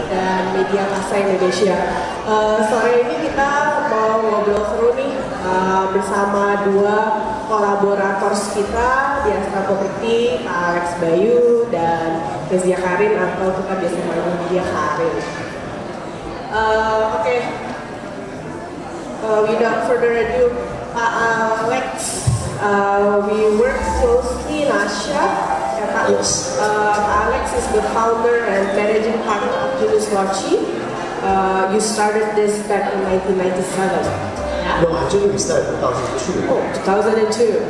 dan media massa Indonesia. Sore ini kita mau ngobrol seru nih bersama dua kolaborator kita di Astra Property, Alex Bayu dan Kezia Karin, atau kita biasa panggil dia Karin. Without further ado, Alex, we work closely in Asia. Yes. Alex is the founder and managing partner of Julius Loci. You started this back in 1997. Yeah? No, actually we started in 2002. Oh, 2002.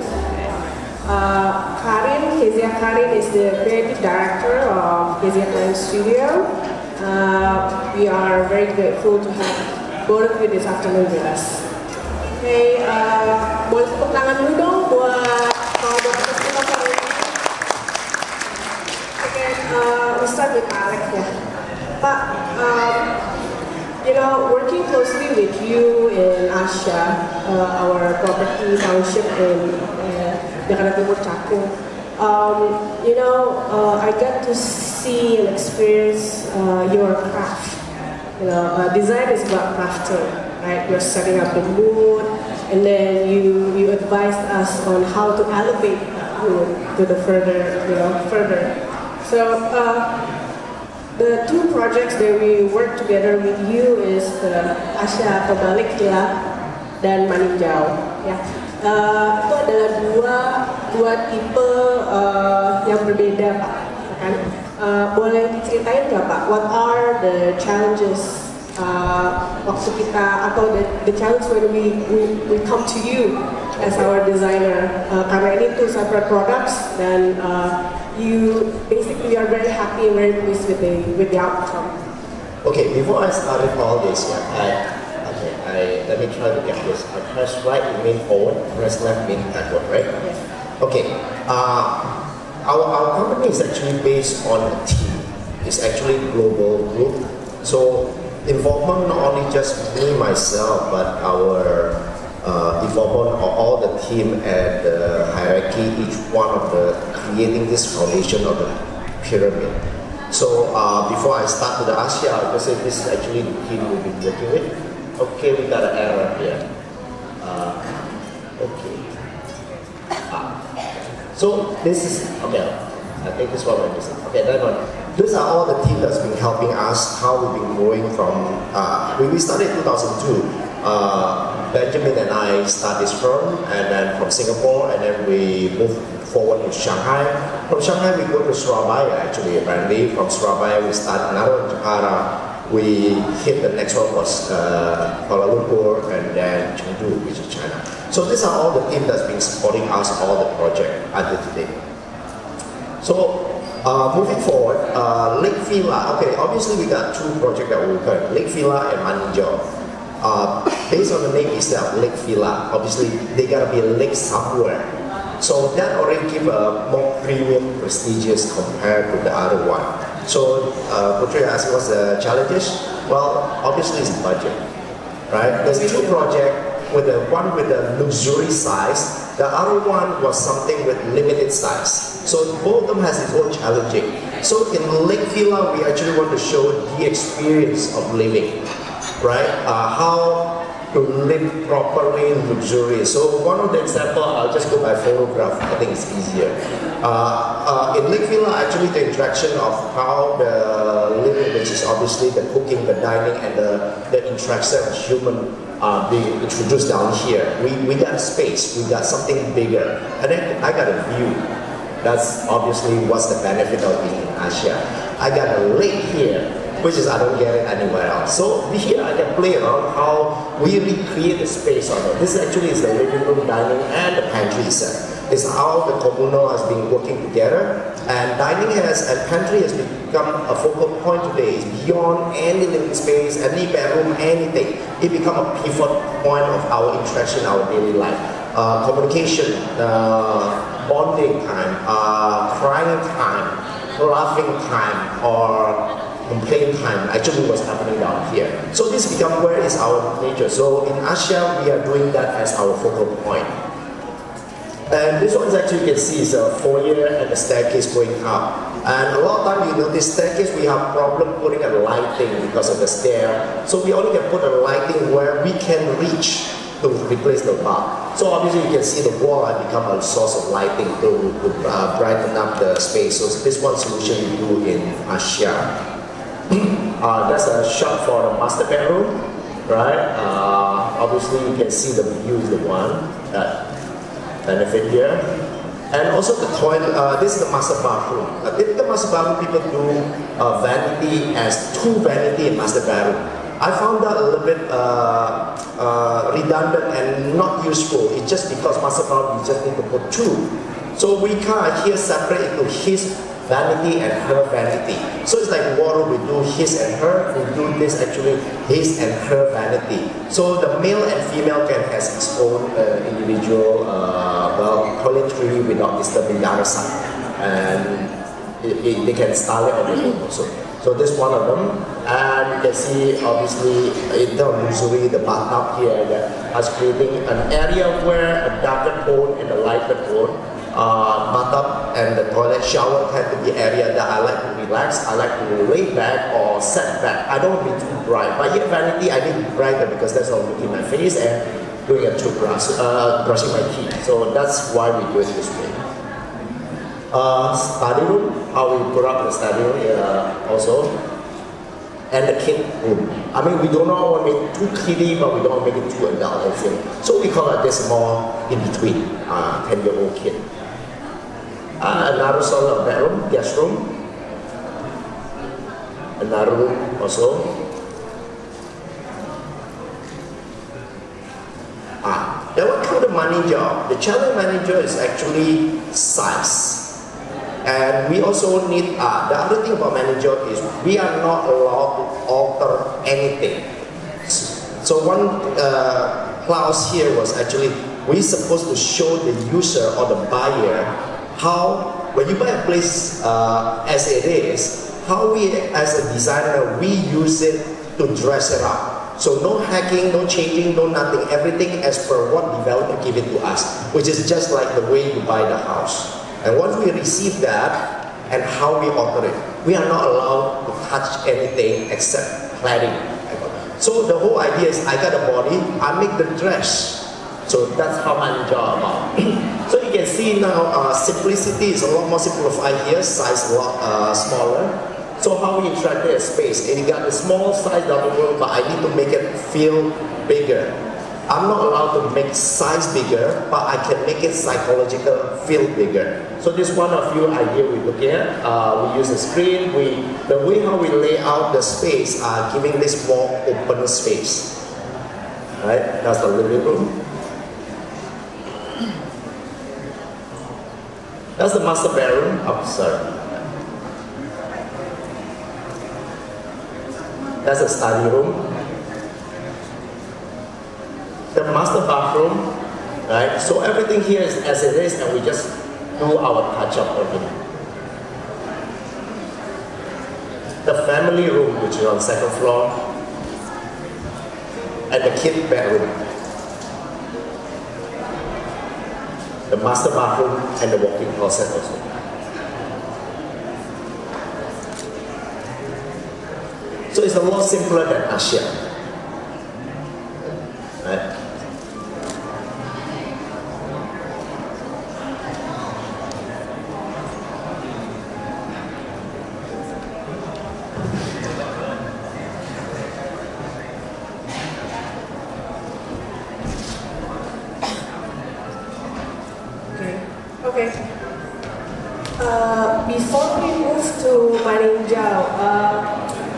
Kezia Karin is the creative director of Kezia Karin Studio. We are very grateful to have both of you this afternoon with us. Okay, boleh tepuk tangan dulu dong buat kolaborator kita kali ini. Okay, we start with Alex ya. Pak, working closely with you in Asia, our property township in Jakarta Timur Cakung, I got to see and experience your craft. Design is about crafting, right? You're setting up the mood, and then you advised us on how to elevate that mood to the further. So the two projects that we work together with you is the Asia atau Balik Villa dan Maninjau. Ya, itu adalah dua tipe yang berbeda, Pak. Kan? Boleh diceritain nggak, Pak? What are the challenges waktu kita, atau the challenge when we come to you as our designer? Karena ini two separate products, dan you basically are very happy and very pleased with the outcome. Okay, before I started all this, let me try to get this. I press right, it means forward. Press left, means backward, right? Yes. Okay. Our company is actually based on a team. It's actually a global group. So involvement not only just me, myself, but our involvement of all the team and the hierarchy, each one of the creating this foundation of the pyramid. So before I start to the Asia, I'll just say this is actually the team we've been working with. Okay, we got an error here. Okay. So this is, okay, I think this one I'm missing. Okay, that one. These are all the team that's been helping us, how we've been growing from, we started in 2002. Benjamin and I started this firm, and then from Singapore, and then we moved forward to Shanghai. From Shanghai we go to Surabaya actually, apparently. From Surabaya we start another in Jakarta. We hit the next one was Kuala Lumpur, and then Chengdu, which is China. So these are all the team that's been supporting us all the project until today. So moving forward, Lake Villa. Okay, obviously we got two projects that we work on, Lake Villa and Maninjau. Based on the name itself, Lake Villa. Obviously they gotta be a lake somewhere. So that already give a more premium, prestigious compared to the other one. So, Putri asked what's the challenges? Well, obviously it's budget, right? There's two projects, with the one with the luxury size, the other one was something with limited size. So both of them has its own challenging. So in Lake Villa, we actually want to show the experience of living, right? How to live properly in luxury. So one of the example, I'll just go by photograph, I think it's easier. In Lake Villa, actually the interaction of how the living, which is obviously the cooking, the dining, and the interaction of human being introduced down here. We got space, we got something bigger, and then I got a view. That's obviously what's the benefit of being in Asia. I got a lake here, which is I don't get it anywhere else. So here I can play around how we recreate the space on it. This actually is the living room, dining, and the pantry set. It's how the communal has been working together, and dining has and pantry has become a focal point today. It's beyond any living space, any bedroom, anything. It becomes a pivot point of our interaction, our daily life. Communication, bonding time, crying time, laughing time, or complaint time actually was happening down here. So this becomes where is our nature. So in Asia, we are doing that as our focal point. And this one is actually, you can see, is a foyer and a staircase going up. And a lot of time you notice staircase, we have problem putting a lighting because of the stair. So we only can put a lighting where we can reach to replace the bar. So obviously you can see the wall has become a source of lighting to brighten up the space. So this one solution we do in Asia. That's a shot for the master bedroom, right? Obviously you can see the view is the one that benefit here. And also the toilet, this is the master bathroom. In the master bathroom, people do vanity as two vanity in master bedroom. I found that a little bit redundant and not useful. It's just because master bathroom, you just need to put two. So we can't here separate into his vanity and her vanity. So it's like water, we do his and her, we do this actually his and her vanity. So the male and female can have its own individual toiletry without disturbing the other side. And they can style it on their own also. So this one of them, and you can see obviously in the luxury, the bathtub here that is creating an area where a darker tone and a lighter tone. Bathtub and the toilet shower tend to be area that I like to relax, I like to lay back or set back. I don't want to be too bright. But yet vanity, I need to be brighter because that's all looking my face and doing a toothbrush, brushing my teeth. So that's why we do it this way. Study room, how we put up the study room also. And the kid room. I mean, we do not want to make it too kiddie, but we don't want to make it too adult also. So we call it this more in between, 10-year-old kid. Another sort of bedroom, guest room. Another room also. Then what kind of manager? The challenge manager is actually size. And we also need, the other thing about manager is we are not allowed to alter anything. So one clause here was actually, we're supposed to show the user or the buyer how, when you buy a place as it is, how we as a designer, we use it to dress it up. So no hacking, no changing, no nothing, everything as per what developer give it to us, which is just like the way you buy the house. And once we receive that, and how we alter it, we are not allowed to touch anything except cladding. So the whole idea is, I got a body, I make the dress. So that's how my job about. So you can see now, simplicity is a lot more simplified here, size a lot smaller. So how we interacted a space, and you got the small size double room, but I need to make it feel bigger. I'm not allowed to make size bigger, but I can make it psychological feel bigger. So this one of few idea we look at. We use a screen. The way how we lay out the space are giving this more open space. Right? That's the living room. That's the master bedroom. Oh, sorry. That's the study room. The master bathroom, right? So everything here is as it is, and we just do our touch-up on it. The family room, which is on second floor, and the kid bedroom. The master bathroom and the walk-in closet also. So it's a lot simpler than Asia, right? Okay. Before we move to Maninjau,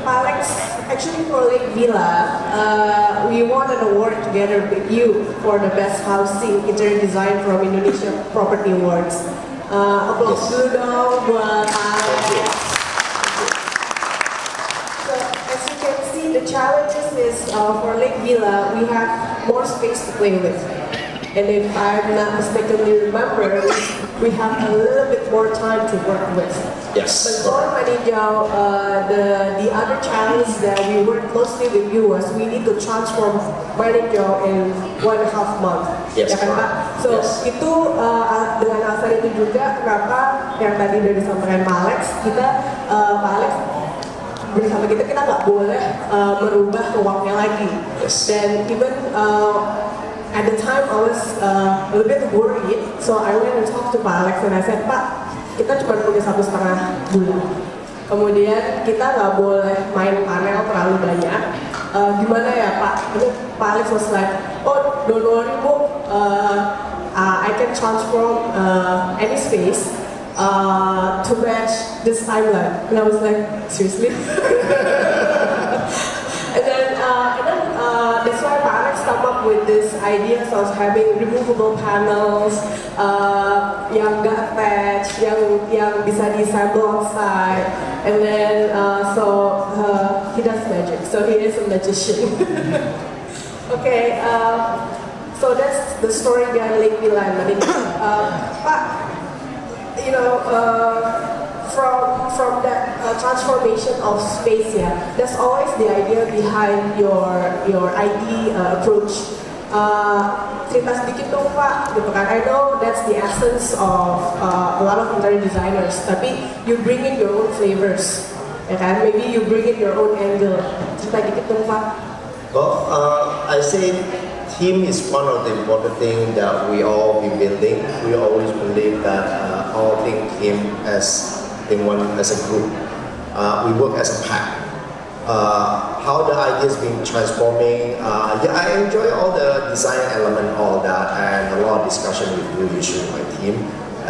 Alex, actually for Lake Villa, we won an award together with you for the best housing interior design from Indonesia Property Awards. Applause dulu dong buat Alex. So as you can see, the challenges is for Lake Villa, we have more space to play with. And if I'm not mistakenly remember, we have a little bit more time to work with. Yes. But for Maninjao, the other challenge that we worked closely with you was we need to transform Maninjao in 1.5 months. Yes, Ya kan Pak? So itu dengan alasan itu juga kenapa yang tadi udah disampaikan Pak Alex, Pak Alex bersama kita nggak boleh merubah ruangnya lagi. Yes. Dan even at the time I was a little bit worried, so I went and talked to Pak Alex and I said, Pak, kita cuma punya 1,5 bulan. Kemudian kita nggak boleh main panel terlalu banyak. Gimana ya Pak? Ini Pak Alex was like, oh don't worry Bu, I can transform any space to match this timeline. And I was like, seriously? and then that's why Pak Alex come up with this idea of having removable panels, yang nggak attached, yang bisa disassemble outside, and then he does magic. So he is a magician. Okay, so that's the story behind Lake Milan. Pak, you know, from that transformation of space, that's always the idea behind your ID approach. Cerita sedikit dong Pak, gitu kan? I know that's the essence of a lot of interior designers, tapi you bring in your own flavors, ya kan? Maybe you bring in your own angle. Cerita dikit dong Pak. Well, I say team is one of the important things that we all be building. We always believe that all things came as a group. We work as a pack. How the ideas been transforming. I enjoy all the design element, all that, and a lot of discussion with you usually my team.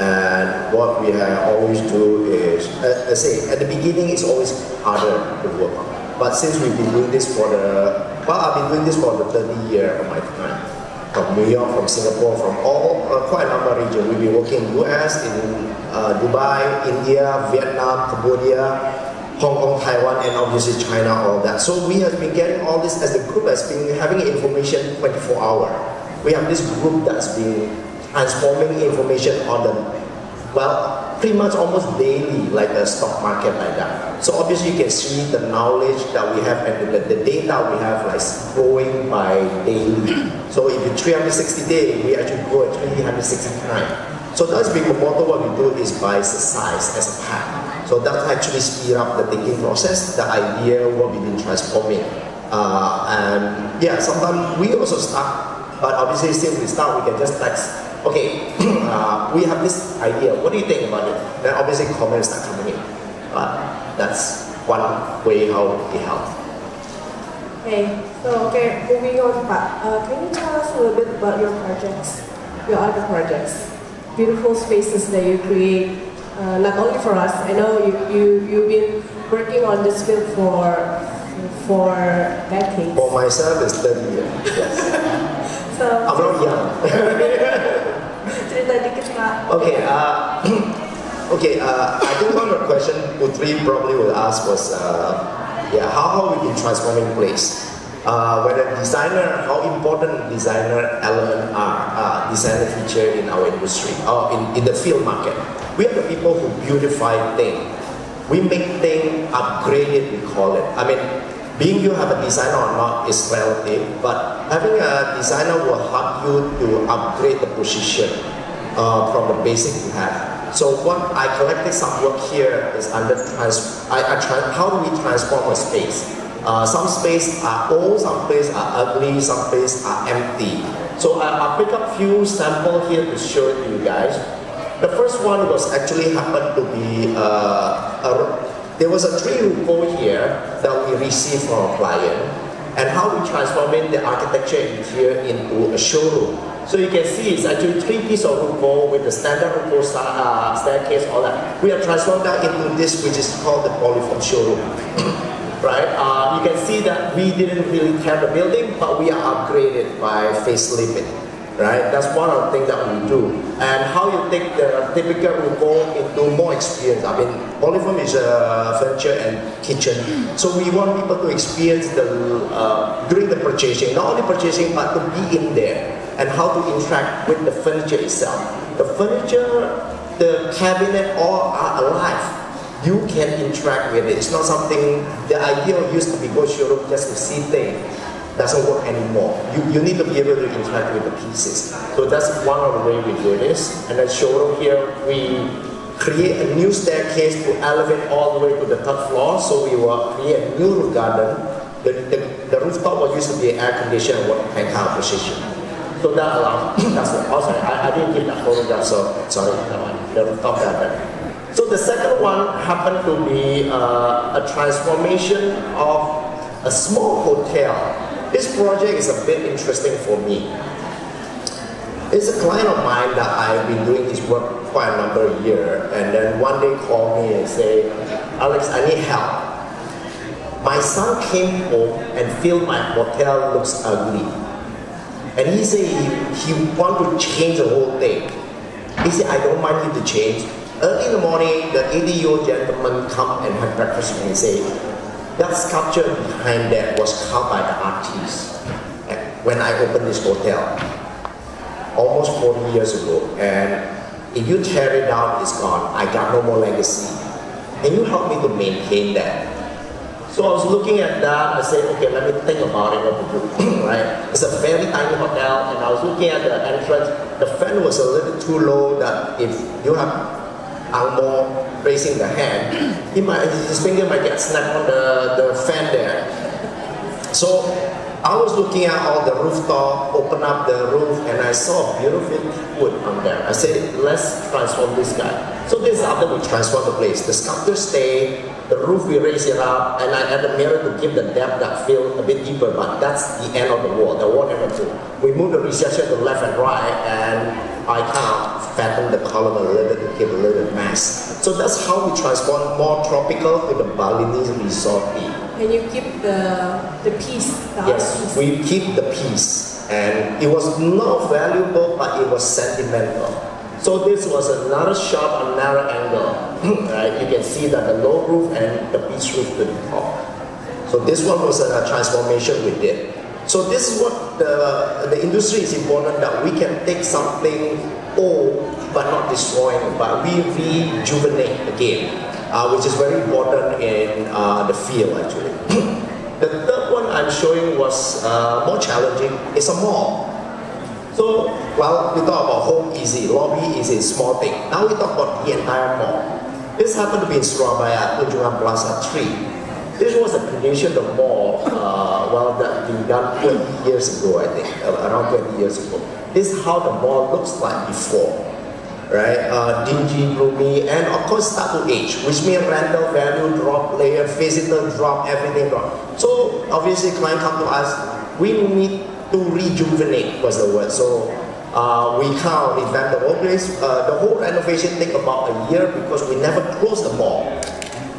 And what we always do is, I say, at the beginning it's always harder to work on. But since we've been doing this I've been doing this for the 30 years of my time. From New York, from Singapore, from quite a number of regions. We've been working in US, in Dubai, India, Vietnam, Cambodia, Hong Kong, Taiwan, and obviously China, all that. So we have been getting all this as the group has been having information 24 hours. We have this group that's been transforming information on the, pretty much almost daily, like the stock market like that. So obviously you can see the knowledge that we have and the data we have like growing by daily. So if you 360 days, we actually grow at 360 times. So that's been the motto. What we do is by exercise as a pack. So that actually speed up the thinking process, the idea, what we've been transforming. And yeah, sometimes we also start, but obviously since we start, we can just text, okay, we have this idea, what do you think about it? Then obviously comments start coming in. That's one way how it helps. Okay, moving on, Pak. Can you tell us a little bit about your projects, your other projects? Beautiful spaces that you create, not only for us. I know you've been working on this field for decades. For myself, it's 30 years. Yes. So I'm not young. cerita dikit Pak. Okay. I think one of the questions Putri probably will ask was, how we been transforming place. Whether designer, how important designer element are, designer feature in our industry, or in the field market. We are the people who beautify things. We make things upgraded, we call it. I mean, being you have a designer or not is relative, but having a designer will help you to upgrade the position from the basic you have. So what I collected some work here is under how do we transform a space? Some space are old, some space are ugly, some space are empty. So I'll pick up few samples here to show it to you guys. The first one was actually happened to be there was a 3-room hall here that we received from a client, and how we transforming the architecture interior into a showroom. So you can see it's actually 3 pieces of roof wall with the standard roof wall staircase, all that. We have transformed that into this, which is called the polyform showroom. Right? You can see that we didn't really tear the building, but we are upgraded by facelifting. Right? That's one of the things that we do. And how you take the typical roof wall into more experience. I mean, polyform is furniture and kitchen. So we want people to experience during the purchasing, not only purchasing, but to be in there. and how to interact with the furniture itself. The furniture, the cabinet, all are alive. You can interact with it. It's not something, the idea used to be go showroom just to see things. Doesn't work anymore. You need to be able to interact with the pieces. So that's one of the ways we do this. And then showroom here, we create a new staircase to elevate all the way to the third floor. So we will create a new roof garden. The rooftop was used to be air conditioned and kind of position. So that allows, that's what, also, I didn't give that photograph, so sorry, that one, the rooftop garden. So the second one happened to be a transformation of a small hotel. This project is a bit interesting for me. It's a client of mine that I've been doing his work quite a number of years, and then one day called me and say, Alex, I need help. My son came home and felt my hotel looks ugly. And he said he want to change the whole thing. He said, I don't mind you to change. Early in the morning, the 80-year-old gentleman come and have breakfast with me and say, that sculpture behind that was carved by the artist when I opened this hotel almost 40 years ago. And if you tear it down, it's gone. I got no more legacy. Can you help me to maintain that? So I was looking at that, I said, okay, let me think about it, what to do, right? It's a very tiny hotel, and I was looking at the entrance. The fan was a little too low that if you have Angmo raising the hand, his finger might get snapped on the fan there. So I was looking at all the rooftop, open up the roof, and I saw beautiful wood on there. I said, let's transform this guy. So this is after we transform the place. The sculpture stay, the roof we raise it up, and I add a mirror to give the depth that feel a bit deeper, but that's the end of the wall never took. We move the recession to left and right, and I kind of fatten the column a little bit to give a little bit mass. So that's how we transform more tropical to the Balinese resort. And you keep the piece. Yes, we keep the piece, and it was not valuable, but it was sentimental. So this was another shot on narrow angle. Right? You can see that the low roof and the beach roof to the top. So this one was a transformation we did. So this is what the industry is important, that we can take something old but not destroying, but we rejuvenate again, which is very important in the field actually. The third one I'm showing was more challenging. It's a mall. So, well, we talk about home easy, lobby easy, small thing. Now we talk about the entire mall. This happened to be in Surabaya, Tunjungan Plaza 3. This was a creation of the mall, well, that we done 20 years ago, I think, around 20 years ago. This is how the mall looks like before, right? Dingy, gloomy, and of course start to age, which means rental value drop, layer, visitor drop, everything drop. So obviously client come to us, we need to rejuvenate was the word. So we can't revamp the whole place. The whole renovation take about a year because we never close the mall.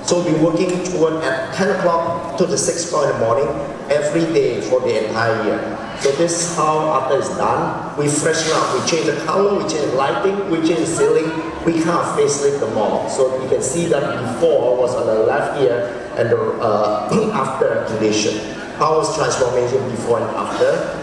So we're working toward at 10 o'clock to the 6 o'clock in the morning every day for the entire year. So this is how after it's done, we freshen up, we change the color, we change the lighting, we change the ceiling, we can't facelift the mall. So you can see that before was on the left here and the after condition. How was transformation before and after?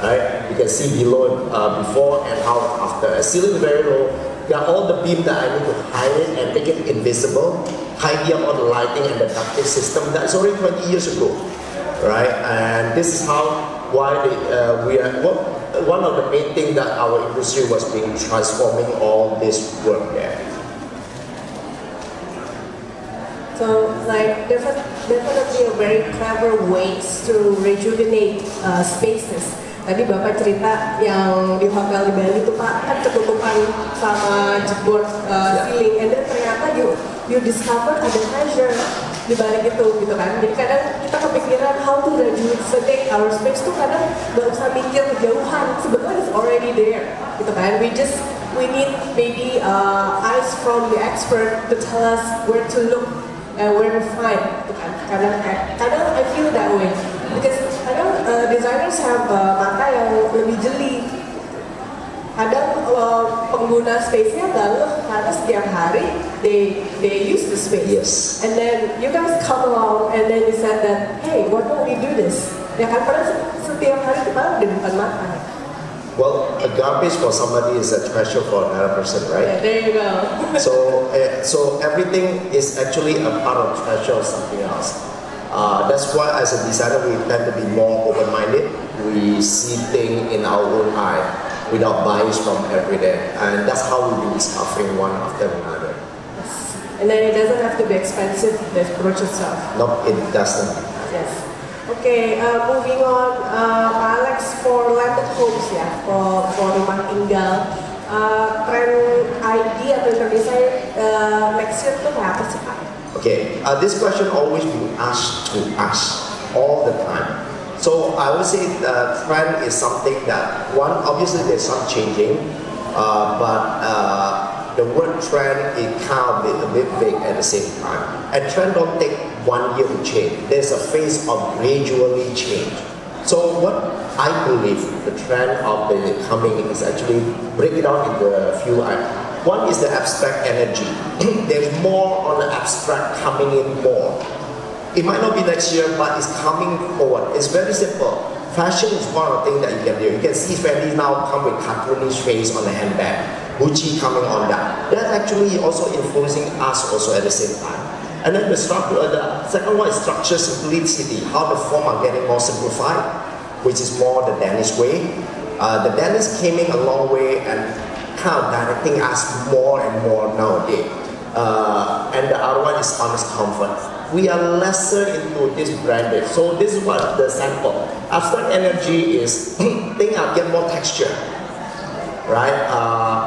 Right? You can see below before and how after. Ceiling very low. Got all the beam that I need to hide it and make it invisible. Tidy up all the lighting and the ducting system. That's already 20 years ago, right? And this is how we are. One of the main things that our industry was being transforming all this work there. So, like, there's definitely a very clever ways to rejuvenate spaces. Tadi Bapak cerita yang di hotel di Bali itu Pak, kan ketutupan sama jebor ceiling, and then ternyata you discover ada treasure di balik itu gitu kan. Jadi kadang kita kepikiran how to rejuvenate our space tuh kadang nggak usah mikir kejauhan, sebetulnya it's already there gitu kan. We need maybe eyes from the expert to tell us where to look and where to find gitu kan. Kadang I feel that way because kadang designers have mata yang lebih jeli. Kadang pengguna space-nya lalu karena setiap hari they use the space. Yes. And then you guys come along and then you said that, hey, why don't we do this? Ya kan, padahal setiap hari kita di depan mata. Well, a garbage for somebody is a treasure for another person, right? Yeah, there you go. So everything is actually a part of treasure of something else. That's why as a designer we tend to be more open-minded. We see things in our own eye without bias from every day. And that's how we've been discovering one after another. Yes. And then it doesn't have to be expensive, the approach itself. No, it doesn't. Yes. Okay, moving on, Alex, for landed homes ya, for rumah tinggal, tren ID atau interior next year tuh kayak apa sih Pak? Okay, this question always been asked to us all the time. So I would say the trend is something that, one, obviously there's some changing, but the word trend is kind of a bit big at the same time. And trend don't take 1 year to change. There's a phase of gradually change. So what I believe the trend of the coming is actually break it down into a few items. One is the abstract energy. There's more on the abstract coming in more. It might not be next year, but it's coming forward. It's very simple. Fashion is one of the things that you can do. You can see Fendi now come with cartoonish face on the handbag. Gucci coming on that. That's actually also influencing us also at the same time. And then the second one is structure simplicity. How the form are getting more simplified, which is more the Danish way. The Danish came in a long way and kind of directing us more and more nowadays. And the other one is honest comfort. We are lesser into this branded. So this is what the sample. Abstract energy is things are get more texture. Right?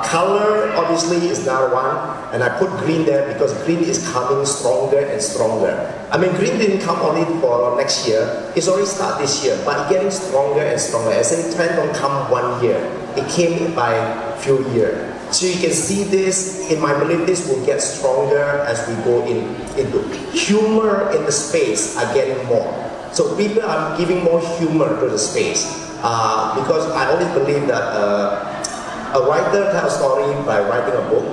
Color obviously is another one, and I put green there because green is coming stronger and stronger. I mean, green didn't come only for next year, it's already started this year, but it's getting stronger and stronger. I say trend don't come 1 year, it came by few years. So you can see this, in my belief, this will get stronger as we go into humor in the space are getting more. So people are giving more humor to the space because I always believe that a writer tells a story by writing a book.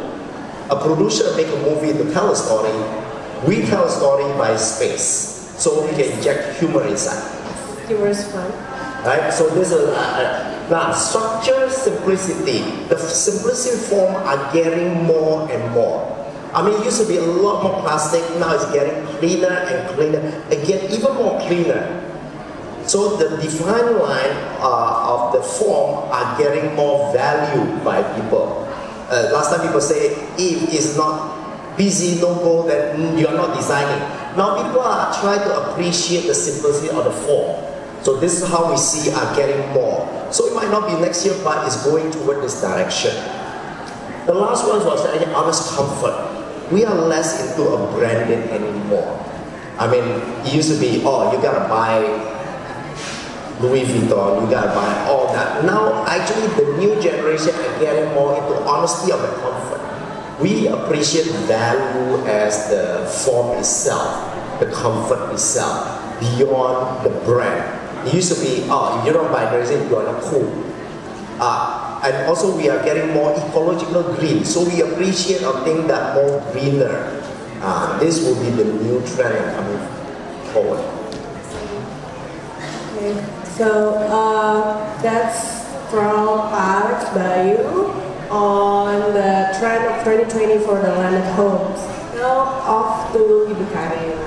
A producer make a movie to tell a story. We tell a story by space. So we can inject humor inside. Humor is fun. Right? So this is now structure, simplicity. The simplicity form are getting more and more. I mean, it used to be a lot more plastic. Now it's getting cleaner and cleaner. Again, even more cleaner. So the defined line of the form are getting more valued by people. Last time people say, if it's not busy, no go, then you're not designing. Now people are trying to appreciate the simplicity of the form. So this is how we see are getting more. So it might not be next year, but it's going toward this direction. The last one was actually honest comfort. We are less into a branding anymore. I mean, it used to be, oh, you gotta buy Louis Vuitton, you gotta buy all that. Now, actually, the new generation are getting more into honesty of the comfort. We appreciate value as the form itself, the comfort itself, beyond the brand. It used to be, oh, if you don't buy Drazen, you're not cool. And also, we are getting more ecological green, so we appreciate a thing that more greener. This will be the new trend coming forward. Okay. So that's from Alex Bayu on the trend of 2020 for the landed homes. Now off to Ibu Karin.